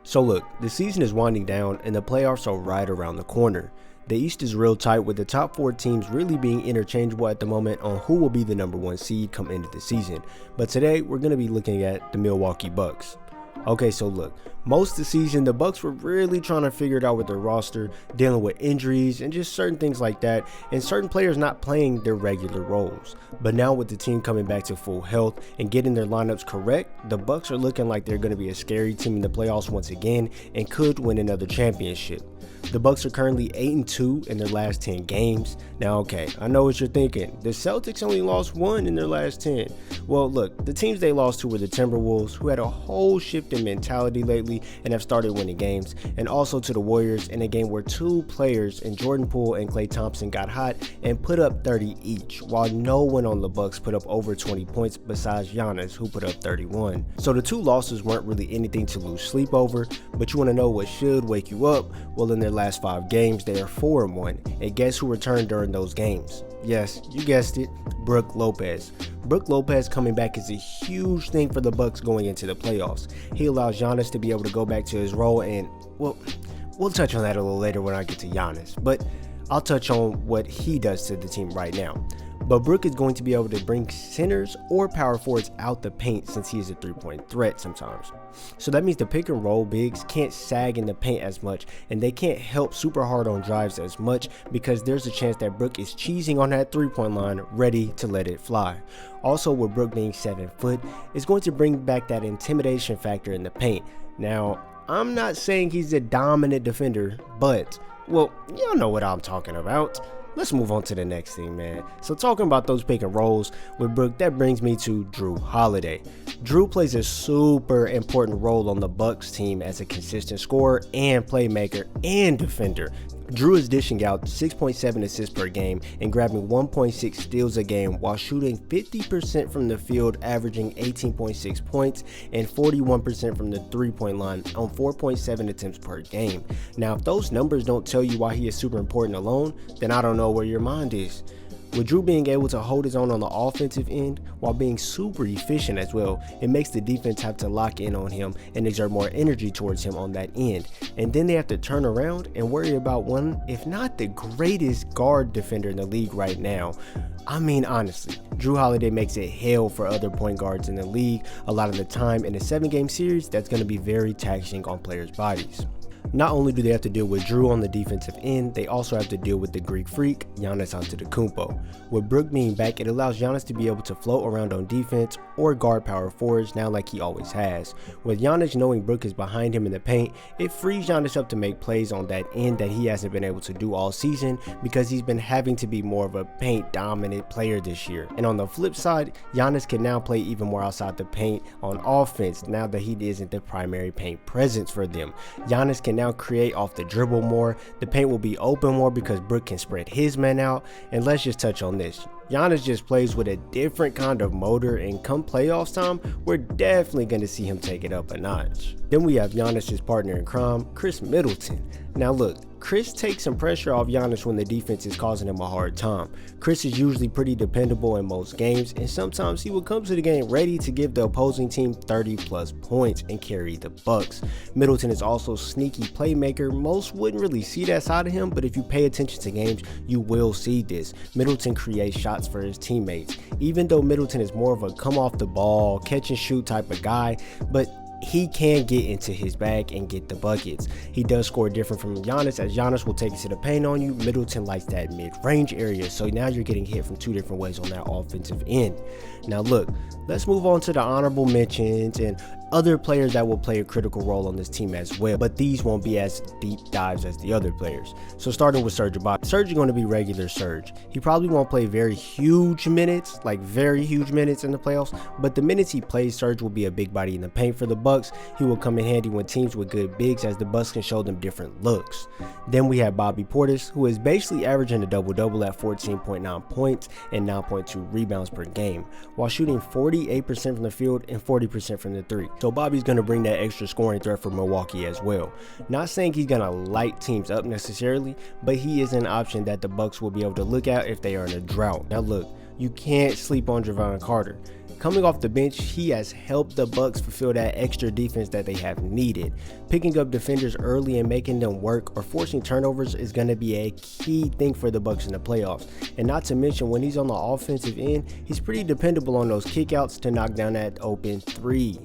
So look, the season is winding down and the playoffs are right around the corner. The East is real tight with the top 4 teams really being interchangeable at the moment on who will be the number 1 seed come into the season. But today we're going to be looking at the Milwaukee Bucks. Okay, so look, most of the season the Bucks were really trying to figure it out with their roster, dealing with injuries and just certain things like that, and certain players not playing their regular roles. But now with the team coming back to full health and getting their lineups correct, the Bucks are looking like they're going to be a scary team in the playoffs once again and could win another championship. The Bucks are currently 8-2 in their last 10 games. Now, okay, I know what you're thinking. The Celtics only lost 1 in their last 10. Well, look, the teams they lost to were the Timberwolves, who had a whole shift in mentality lately and have started winning games, and also to the Warriors in a game where 2 players in Jordan Poole and Klay Thompson got hot and put up 30 each, while no one on the Bucks put up over 20 points besides Giannis, who put up 31. So the 2 losses weren't really anything to lose sleep over, but you want to know what should wake you up? Well, in their last 5 games, they are 4-1, and guess who returned during those games? Yes, you guessed it, Brook Lopez. Brook Lopez coming back is a huge thing for the Bucks going into the playoffs. He allows Giannis to be able to go back to his role, and well, we'll touch on that a little later when I get to Giannis, but I'll touch on what he does to the team right now. But Brook is going to be able to bring centers or power forwards out the paint since he is a 3-point threat sometimes. So that means the pick and roll bigs can't sag in the paint as much, and they can't help super hard on drives as much because there's a chance that Brook is cheesing on that 3-point line ready to let it fly. Also, with Brook being 7 foot, it's going to bring back that intimidation factor in the paint. Now, I'm not saying he's a dominant defender, but, well, y'all know what I'm talking about. Let's move on to the next thing, man. So talking about those pick and rolls with Brook, that brings me to Jrue Holiday. Jrue plays a super important role on the Bucks team as a consistent scorer and playmaker and defender. Jrue is dishing out 6.7 assists per game and grabbing 1.6 steals a game while shooting 50% from the field, averaging 18.6 points and 41% from the 3-point line on 4.7 attempts per game. Now, if those numbers don't tell you why he is super important alone, then I don't know where your mind is. With Jrue being able to hold his own on the offensive end while being super efficient as well, it makes the defense have to lock in on him and exert more energy towards him on that end. And then they have to turn around and worry about one, if not the greatest guard defender in the league right now. I mean, honestly, Jrue Holiday makes it hell for other point guards in the league a lot of the time. In a 7-game series, that's going to be very taxing on players' bodies. Not only do they have to deal with Jrue on the defensive end, they also have to deal with the Greek freak, Giannis Antetokounmpo. With Brook being back, it allows Giannis to be able to float around on defense or guard power forwards now like he always has. With Giannis knowing Brook is behind him in the paint, it frees Giannis up to make plays on that end that he hasn't been able to do all season because he's been having to be more of a paint dominant player this year. And on the flip side, Giannis can now play even more outside the paint on offense now that he isn't the primary paint presence for them. Giannis can now create off the dribble more, the paint will be open more because Brook can spread his men out, and let's just touch on this. Giannis just plays with a different kind of motor, and come playoffs time, we're definitely going to see him take it up a notch. Then we have Giannis' partner in crime, Kris Middleton. Now look, Kris takes some pressure off Giannis when the defense is causing him a hard time. Kris is usually pretty dependable in most games, and sometimes he will come to the game ready to give the opposing team 30 plus points and carry the Bucks. Middleton is also sneaky playmaker. Most wouldn't really see that side of him, but if you pay attention to games, you will see this. Middleton creates shots for his teammates. Even though Middleton is more of a come off the ball, catch and shoot type of guy, but he can get into his bag and get the buckets. He does score different from Giannis, as Giannis will take it to the paint on you. Middleton likes that mid-range area, so now you're getting hit from 2 different ways on that offensive end. Now look, let's move on to the honorable mentions and other players that will play a critical role on this team as well, but these won't be as deep dives as the other players. So starting with Serge Ibaka. Serge is going to be regular Serge. He probably won't play very huge minutes, like very huge minutes in the playoffs, but the minutes he plays, Serge will be a big body in the paint for the Bucks. He will come in handy when teams with good bigs, as the Bucks can show them different looks. Then we have Bobby Portis, who is basically averaging a double-double at 14.9 points and 9.2 rebounds per game, while shooting 48% from the field and 40% from the 3. So Bobby's going to bring that extra scoring threat for Milwaukee as well. Not saying he's going to light teams up necessarily, but he is an option that the Bucks will be able to look at if they are in a drought. Now look, you can't sleep on Javon Carter. Coming off the bench, he has helped the Bucks fulfill that extra defense that they have needed. Picking up defenders early and making them work or forcing turnovers is going to be a key thing for the Bucks in the playoffs. And not to mention, when he's on the offensive end, he's pretty dependable on those kickouts to knock down that open three.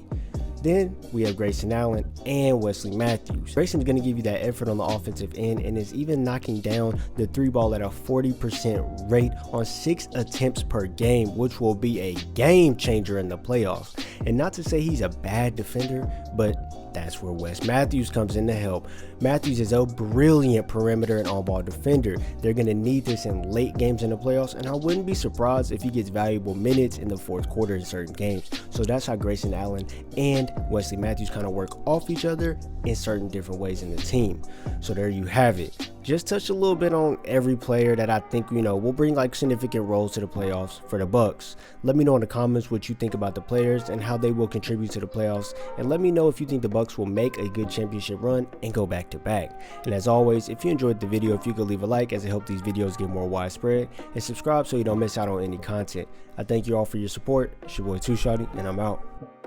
Then we have Grayson Allen and Wesley Matthews. Grayson's going to give you that effort on the offensive end and is even knocking down the three ball at a 40% rate on 6 attempts per game, which will be a game changer in the playoffs. And not to say he's a bad defender, but that's where Wes Matthews comes in to help. Matthews is a brilliant perimeter and on-ball defender. They're going to need this in late games in the playoffs, and I wouldn't be surprised if he gets valuable minutes in the fourth quarter in certain games. So that's how Grayson Allen and Wesley Matthews kind of work off each other in certain different ways in the team. So there you have it. Just touch a little bit on every player that I think, will bring like significant roles to the playoffs for the Bucks. Let me know in the comments what you think about the players and how they will contribute to the playoffs. And let me know if you think the Bucks will make a good championship run and go back to back. And as always, if you enjoyed the video, if you could leave a like as it helps these videos get more widespread, and subscribe so you don't miss out on any content. I thank you all for your support. It's your boy Too Shawty, and I'm out.